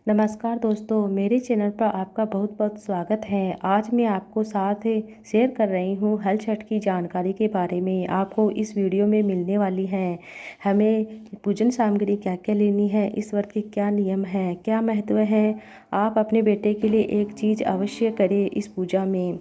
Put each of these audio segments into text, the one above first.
नमस्कार दोस्तों, मेरे चैनल पर आपका बहुत बहुत स्वागत है। आज मैं आपको साथ शेयर कर रही हूँ हल छठ की जानकारी के बारे में। आपको इस वीडियो में मिलने वाली हैं हमें पूजन सामग्री क्या क्या लेनी है, इस व्रत के क्या नियम हैं, क्या महत्व है। आप अपने बेटे के लिए एक चीज़ अवश्य करें इस पूजा में।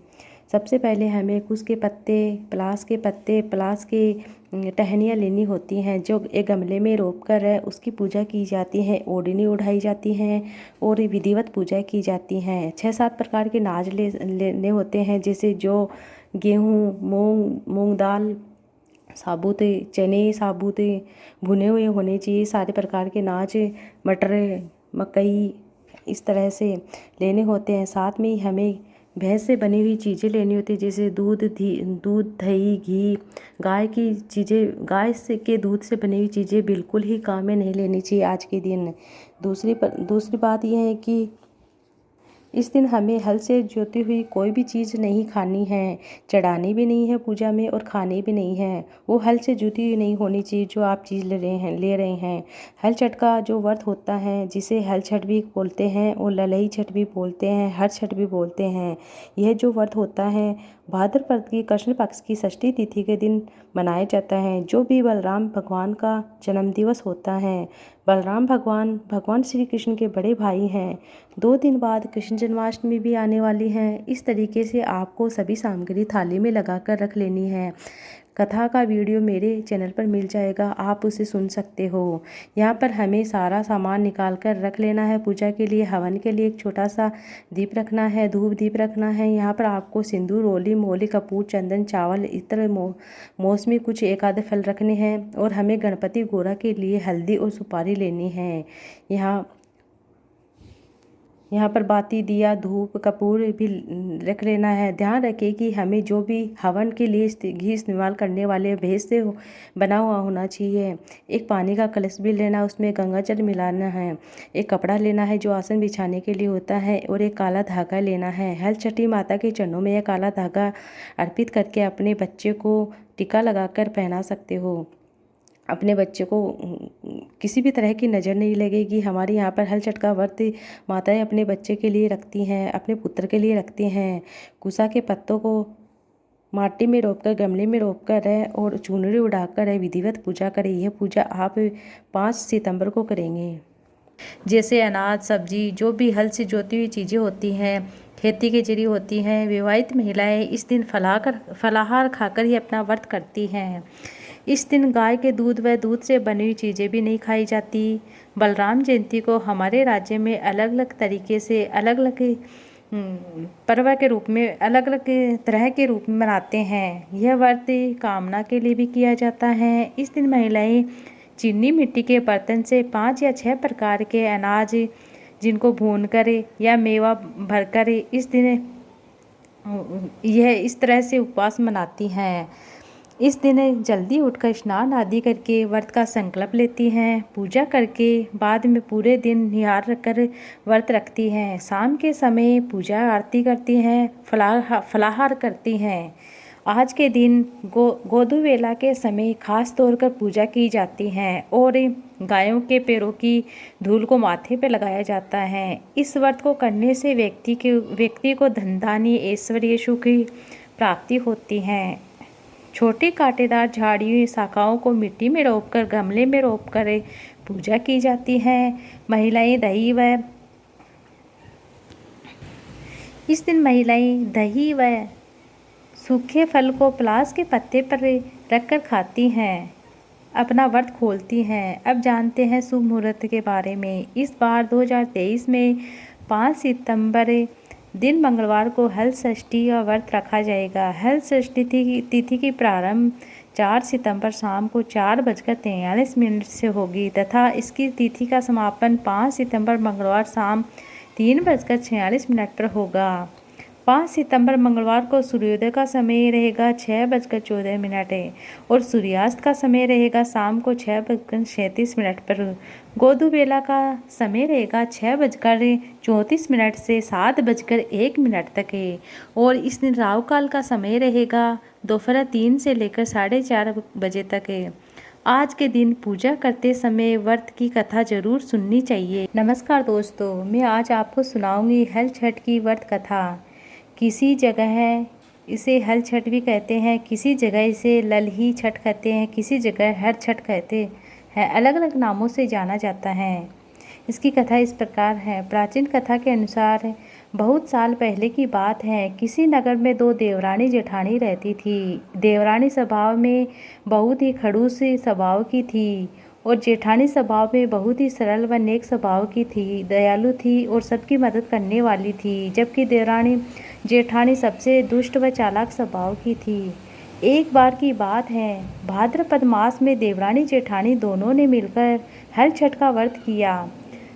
सबसे पहले हमें कुश के पत्ते, पलास के टहनियाँ लेनी होती हैं, जो एक गमले में रोप कर उसकी पूजा की जाती है। ओढ़नी उठाई जाती हैं और विधिवत पूजा की जाती हैं। 6-7 प्रकार के नाज लेने होते हैं, जैसे जो गेहूँ, मूंग दाल, साबुत चने, साबुत भुने हुए होने चाहिए। सारे प्रकार के नाच, मटर, मकई, इस तरह से लेने होते हैं। साथ में ही हमें भैंस से बनी हुई चीज़ें लेनी होती है, जैसे दूध, दही, घी। गाय से के दूध से बनी हुई चीज़ें बिल्कुल ही काम में नहीं लेनी चाहिए आज के दिन। दूसरी बात यह है कि इस दिन हमें हल से जोती हुई कोई भी चीज़ नहीं खानी है, चढ़ानी भी नहीं है पूजा में और खानी भी नहीं है। वो हल से जुती हुई नहीं होनी चाहिए जो आप चीज़ ले रहे हैं। हल छठ का जो व्रत होता है, जिसे हल छठ भी बोलते हैं और ललई छठ भी बोलते हैं, हर छठ भी बोलते हैं। यह जो व्रत होता है भाद्रपद की कृष्ण पक्ष की षष्ठी तिथि के दिन मनाया जाता है, जो भी बलराम भगवान का जन्मदिवस होता है। बलराम भगवान श्री कृष्ण के बड़े भाई हैं। 2 दिन बाद कृष्ण जन्माष्टमी भी आने वाली है। इस तरीके से आपको सभी सामग्री थाली में लगा कर रख लेनी है। कथा का वीडियो मेरे चैनल पर मिल जाएगा, आप उसे सुन सकते हो। यहाँ पर हमें सारा सामान निकाल कर रख लेना है। पूजा के लिए, हवन के लिए एक छोटा सा दीप रखना है, धूप दीप रखना है। यहाँ पर आपको सिंदूर, रोली, मोली, कपूर, चंदन, चावल, इत्र, मौसमी कुछ एक आधे फल रखने हैं। और हमें गणपति गोरा के लिए हल्दी और सुपारी लेनी है। यहाँ पर बाती, दिया, धूप, कपूर भी रख लेना है। ध्यान रखें कि हमें जो भी हवन के लिए घी इस्तेमाल करने वाले भैंस से बना हुआ होना चाहिए। एक पानी का कलश भी लेना, उसमें गंगा जल मिलाना है। एक कपड़ा लेना है जो आसन बिछाने के लिए होता है, और एक काला धागा लेना है। हल छठी माता के चरणों में यह काला धागा अर्पित करके अपने बच्चे को टीका लगाकर पहना सकते हो। अपने बच्चे को किसी भी तरह की नज़र नहीं लगेगी। हमारे यहाँ पर हल छठ का व्रत माताएं अपने बच्चे के लिए रखती हैं, अपने पुत्र के लिए रखती हैं। कुसा के पत्तों को माटी में रोपकर, गमले में रोपकर और चुनरी उड़ाकर विधिवत पूजा करें। यह पूजा आप 5 सितंबर को करेंगे। जैसे अनाज, सब्जी, जो भी हल से जोती हुई चीज़ें होती हैं, खेती के जरिए होती हैं। विवाहित महिलाएं इस दिन फलाहार खाकर ही अपना व्रत करती हैं। इस दिन गाय के दूध व दूध से बनी हुई चीज़ें भी नहीं खाई जाती। बलराम जयंती को हमारे राज्य में अलग अलग तरीके से, अलग अलग पर्व के रूप में, अलग अलग तरह के रूप में मनाते हैं। यह व्रत कामना के लिए भी किया जाता है। इस दिन महिलाएं चीनी मिट्टी के बर्तन से 5 या 6 प्रकार के अनाज, जिनको भून कर या मेवा भर कर इस दिन यह इस तरह से उपवास मनाती हैं। इस दिन जल्दी उठकर स्नान आदि करके व्रत का संकल्प लेती हैं। पूजा करके बाद में पूरे दिन निहार रखकर व्रत रखती हैं। शाम के समय पूजा आरती करती हैं, फलाहार करती हैं। आज के दिन गोधु वेला के समय खास तौर पर पूजा की जाती है और गायों के पैरों की धूल को माथे पर लगाया जाता है। इस व्रत को करने से व्यक्ति को धन धान्य, ऐश्वर्य, सुख की प्राप्ति होती है। छोटी कांटेदार झाड़ियों, शाखाओं को मिट्टी में रोपकर, गमले में रोपकर पूजा की जाती है। इस दिन महिलाएं दही व सूखे फल को पलास के पत्ते पर रखकर खाती हैं, अपना व्रत खोलती हैं। अब जानते हैं शुभ मुहूर्त के बारे में। इस बार 2023 में 5 सितंबर दिन मंगलवार को हल षष्ठी का व्रत रखा जाएगा। हल षष्ठी तिथि की प्रारंभ 4 सितंबर शाम को 4:43 से होगी तथा इसकी तिथि का समापन 5 सितंबर मंगलवार शाम 3:46 पर होगा। 5 सितंबर मंगलवार को सूर्योदय का समय रहेगा 6:14 और सूर्यास्त का समय रहेगा शाम को 6:37 पर। गोधु बेला का समय रहेगा 6:34 से 7:01 तक और इस दिन राहु काल का समय रहेगा दोपहर 3 से लेकर 4:30 बजे तक। आज के दिन पूजा करते समय व्रत की कथा जरूर सुननी चाहिए। नमस्कार दोस्तों, मैं आज आपको सुनाऊंगी हल छठ की व्रत कथा। किसी जगह इसे हल छठ भी कहते हैं, किसी जगह इसे ललही छठ कहते हैं, किसी जगह हर छठ कहते हैं। अलग अलग नामों से जाना जाता है। इसकी कथा इस प्रकार है। प्राचीन कथा के अनुसार बहुत साल पहले की बात है। किसी नगर में दो देवरानी जेठानी रहती थी। देवरानी स्वभाव में बहुत ही खड़ूस स्वभाव की थी और जेठानी स्वभाव में बहुत ही सरल व नेक स्वभाव की थी, दयालु थी और सबकी मदद करने वाली थी। जबकि देवरानी जेठानी सबसे दुष्ट व चालाक स्वभाव की थी। एक बार की बात है, भाद्रपद मास में देवरानी जेठानी दोनों ने मिलकर हल छठ का व्रत किया।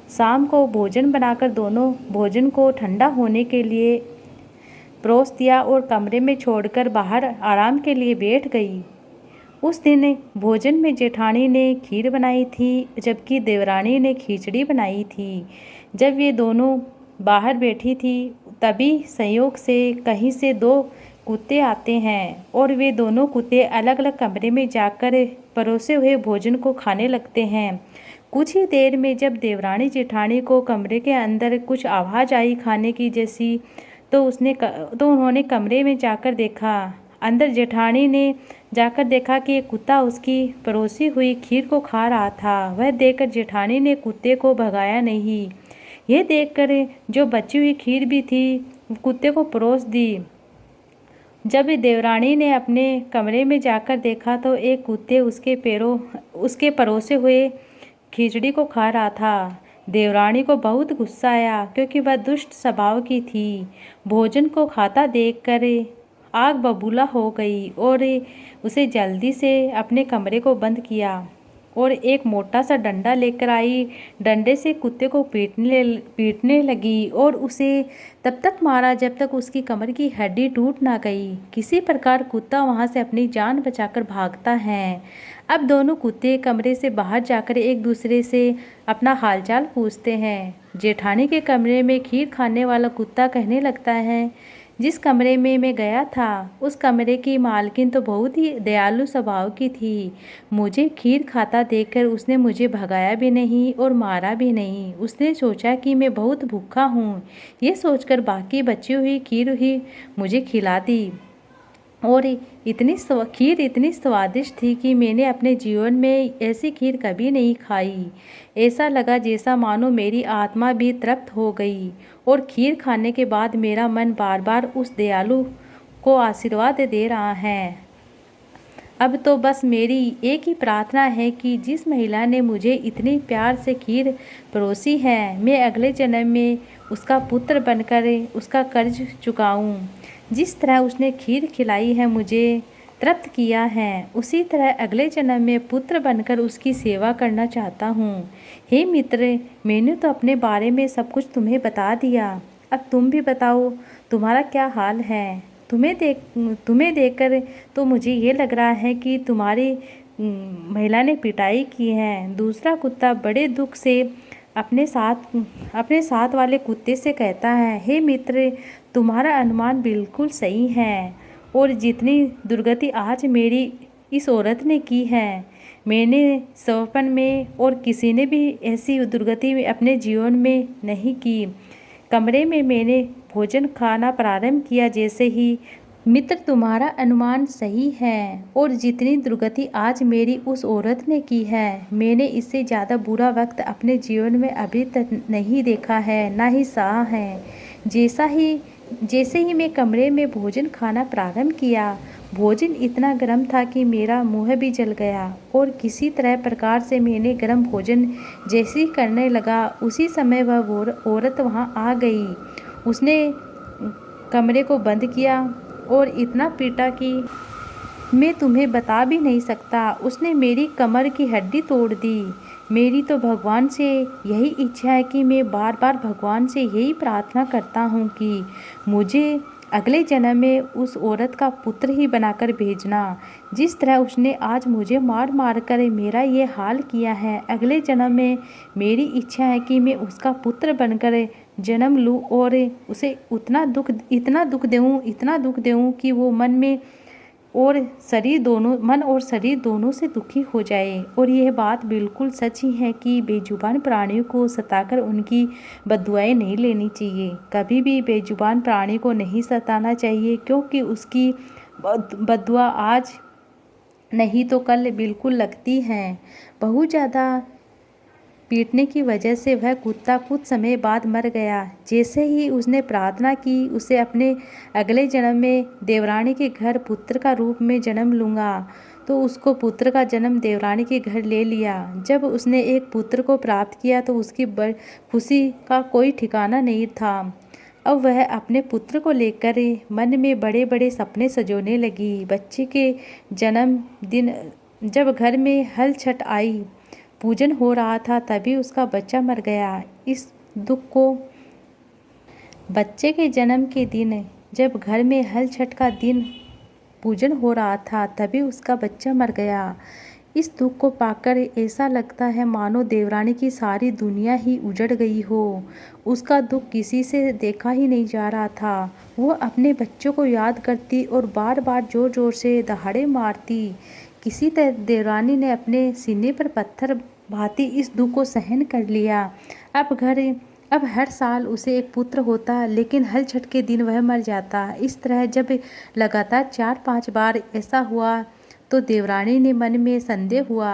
शाम को भोजन बनाकर दोनों भोजन को ठंडा होने के लिए परोस दिया और कमरे में छोड़कर बाहर आराम के लिए बैठ गई। उस दिन भोजन में जेठानी ने खीर बनाई थी, जबकि देवरानी ने खिचड़ी बनाई थी। जब ये दोनों बाहर बैठी थी, तभी संयोग से कहीं से दो कुत्ते आते हैं और वे दोनों कुत्ते अलग अलग कमरे में जाकर परोसे हुए भोजन को खाने लगते हैं। कुछ ही देर में जब देवरानी जेठानी को कमरे के अंदर कुछ आवाज़ आई खाने की जैसी, तो उन्होंने कमरे में जाकर देखा। अंदर जेठानी ने जाकर देखा कि एक कुत्ता उसकी परोसी हुई खीर को खा रहा था। वह देखकर जेठानी ने कुत्ते को भगाया नहीं। यह देखकर जो बची हुई खीर भी थी कुत्ते को परोस दी। जब देवरानी ने अपने कमरे में जाकर देखा तो एक कुत्ते उसके परोसे हुए खिचड़ी को खा रहा था। देवरानी को बहुत गुस्सा आया क्योंकि वह दुष्ट स्वभाव की थी। भोजन को खाता देखकर आग बबूला हो गई और उसे जल्दी से अपने कमरे को बंद किया और एक मोटा सा डंडा लेकर आई। डंडे से कुत्ते को पीटने लगी और उसे तब तक मारा जब तक उसकी कमर की हड्डी टूट ना गई। किसी प्रकार कुत्ता वहां से अपनी जान बचाकर भागता है। अब दोनों कुत्ते कमरे से बाहर जाकर एक दूसरे से अपना हालचाल पूछते हैं। जेठानी के कमरे में खीर खाने वाला कुत्ता कहने लगता है, जिस कमरे में मैं गया था उस कमरे की मालकिन तो बहुत ही दयालु स्वभाव की थी। मुझे खीर खाता देखकर उसने मुझे भगाया भी नहीं और मारा भी नहीं। उसने सोचा कि मैं बहुत भूखा हूँ, ये सोचकर बाकी बची हुई खीर ही मुझे खिला दी और खीर इतनी स्वादिष्ट थी कि मैंने अपने जीवन में ऐसी खीर कभी नहीं खाई। ऐसा लगा जैसा मानो मेरी आत्मा भी तृप्त हो गई और खीर खाने के बाद मेरा मन बार बार उस दयालु को आशीर्वाद दे रहा है। अब तो बस मेरी एक ही प्रार्थना है कि जिस महिला ने मुझे इतनी प्यार से खीर परोसी है, मैं अगले जन्म में उसका पुत्र बनकर उसका कर्ज चुकाऊं। जिस तरह उसने खीर खिलाई है, मुझे तृप्त किया है, उसी तरह अगले जन्म में पुत्र बनकर उसकी सेवा करना चाहता हूँ। हे मित्र, मैंने तो अपने बारे में सब कुछ तुम्हें बता दिया। अब तुम भी बताओ, तुम्हारा क्या हाल है? तुम्हें देखकर तो मुझे ये लग रहा है कि तुम्हारी महिला ने पिटाई की है। दूसरा कुत्ता बड़े दुख से अपने साथ वाले कुत्ते से कहता है, हे मित्र, तुम्हारा अनुमान बिल्कुल सही है और जितनी दुर्गति आज मेरी इस औरत ने की है, मैंने स्वप्न में और किसी ने भी ऐसी दुर्गति अपने जीवन में नहीं की। कमरे में मैंने भोजन खाना प्रारंभ किया जैसे ही। मित्र, तुम्हारा अनुमान सही है और जितनी दुर्गति आज मेरी उस औरत ने की है, मैंने इससे ज़्यादा बुरा वक्त अपने जीवन में अभी तक नहीं देखा है, ना ही सहा है। जैसे ही मैं कमरे में भोजन खाना प्रारंभ किया, भोजन इतना गर्म था कि मेरा मुंह भी जल गया और किसी तरह प्रकार से मैंने गर्म भोजन जैसे ही करने लगा, उसी समय वह औरत वहां आ गई। उसने कमरे को बंद किया और इतना पीटा कि मैं तुम्हें बता भी नहीं सकता। उसने मेरी कमर की हड्डी तोड़ दी। मेरी तो भगवान से यही इच्छा है कि मैं बार बार भगवान से यही प्रार्थना करता हूँ कि मुझे अगले जन्म में उस औरत का पुत्र ही बनाकर भेजना। जिस तरह उसने आज मुझे मार मार कर मेरा ये हाल किया है, अगले जन्म में मेरी इच्छा है कि मैं उसका पुत्र बनकर जन्म लूँ और उसे इतना दुख दूँ कि वो मन में और मन और शरीर दोनों से दुखी हो जाए। और यह बात बिल्कुल सच ही है कि बेजुबान प्राणियों को सताकर उनकी बद्दुआएं नहीं लेनी चाहिए। कभी भी बेजुबान प्राणी को नहीं सताना चाहिए, क्योंकि उसकी बद्दुआ आज नहीं तो कल बिल्कुल लगती हैं। बहुत ज़्यादा पीटने की वजह से वह कुत्ता कुछ समय बाद मर गया। जैसे ही उसने प्रार्थना की, उसे अपने अगले जन्म में देवरानी के घर पुत्र का रूप में जन्म लूँगा, तो उसको पुत्र का जन्म देवरानी के घर ले लिया। जब उसने एक पुत्र को प्राप्त किया तो उसकी खुशी का कोई ठिकाना नहीं था। अब वह अपने पुत्र को लेकर मन में बड़े बड़े सपने सजोने लगी। बच्चे के जन्म दिन जब घर में हल छठ आई, पूजन हो रहा था, तभी उसका बच्चा मर गया। इस दुख को बच्चे के जन्म के दिन जब घर में हल छठ का दिन पूजन हो रहा था, तभी उसका बच्चा मर गया। इस दुख को पाकर ऐसा लगता है मानो देवरानी की सारी दुनिया ही उजड़ गई हो। उसका दुख किसी से देखा ही नहीं जा रहा था। वो अपने बच्चों को याद करती और बार बार जोर जोर से दहाड़े मारती। किसी तरह देवरानी ने अपने सीने पर पत्थर भांति इस दुख को सहन कर लिया। अब हर साल उसे एक पुत्र होता, लेकिन हल छठ के दिन वह मर जाता। इस तरह जब लगातार 4-5 बार ऐसा हुआ तो देवरानी ने मन में संदेह हुआ।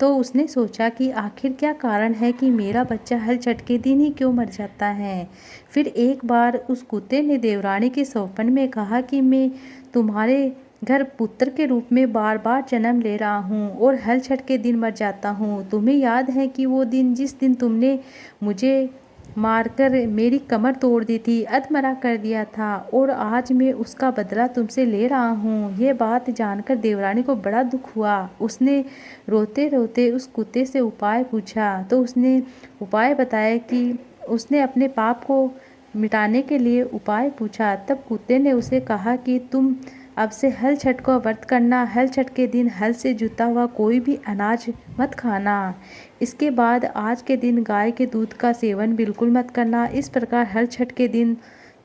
तो उसने सोचा कि आखिर क्या कारण है कि मेरा बच्चा हल छठ के दिन ही क्यों मर जाता है। फिर एक बार उस कुत्ते ने देवरानी के स्वप्न में कहा कि मैं तुम्हारे घर पुत्र के रूप में बार बार जन्म ले रहा हूँ और हल छठ के दिन मर जाता हूँ। तुम्हें याद है कि वो दिन जिस दिन तुमने मुझे मारकर मेरी कमर तोड़ दी थी, अधमरा कर दिया था, और आज मैं उसका बदला तुमसे ले रहा हूँ। ये बात जानकर देवरानी को बड़ा दुख हुआ। उसने रोते रोते उस कुत्ते से उपाय पूछा, तो उसने उपाय बताया कि उसने अपने पाप को मिटाने के लिए उपाय पूछा। तब कुत्ते ने उसे कहा कि तुम अब से हल छठ को व्रत करना। हल छठ के दिन हल से जुता हुआ कोई भी अनाज मत खाना। इसके बाद आज के दिन गाय के दूध का सेवन बिल्कुल मत करना। इस प्रकार हल छठ के दिन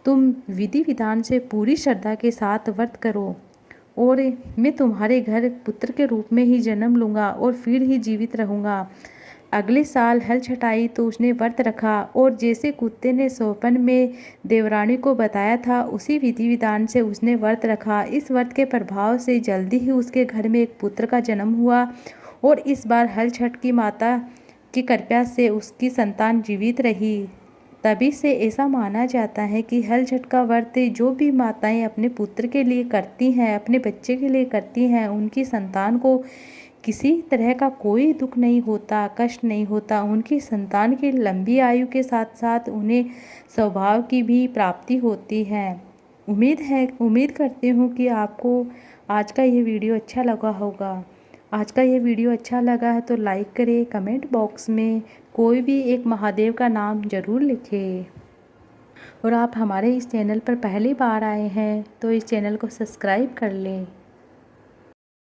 तुम विधि विधान से पूरी श्रद्धा के साथ व्रत करो और मैं तुम्हारे घर पुत्र के रूप में ही जन्म लूँगा और फिर ही जीवित रहूँगा। अगले साल हल छठ आई तो उसने व्रत रखा और जैसे कुत्ते ने स्वप्न में देवरानी को बताया था, उसी विधि विधान से उसने व्रत रखा। इस व्रत के प्रभाव से जल्दी ही उसके घर में एक पुत्र का जन्म हुआ और इस बार हल छठ की माता की कृपा से उसकी संतान जीवित रही। तभी से ऐसा माना जाता है कि हल छठ का व्रत जो भी माताएं अपने पुत्र के लिए करती हैं, अपने बच्चे के लिए करती हैं, उनकी संतान को किसी तरह का कोई दुख नहीं होता, कष्ट नहीं होता। उनकी संतान की लंबी आयु के साथ साथ उन्हें स्वभाव की भी प्राप्ति होती है। उम्मीद करती हूँ कि आपको आज का ये वीडियो अच्छा लगा होगा। आज का ये वीडियो अच्छा लगा है तो लाइक करें, कमेंट बॉक्स में कोई भी एक महादेव का नाम ज़रूर लिखें। और आप हमारे इस चैनल पर पहली बार आए हैं तो इस चैनल को सब्सक्राइब कर लें।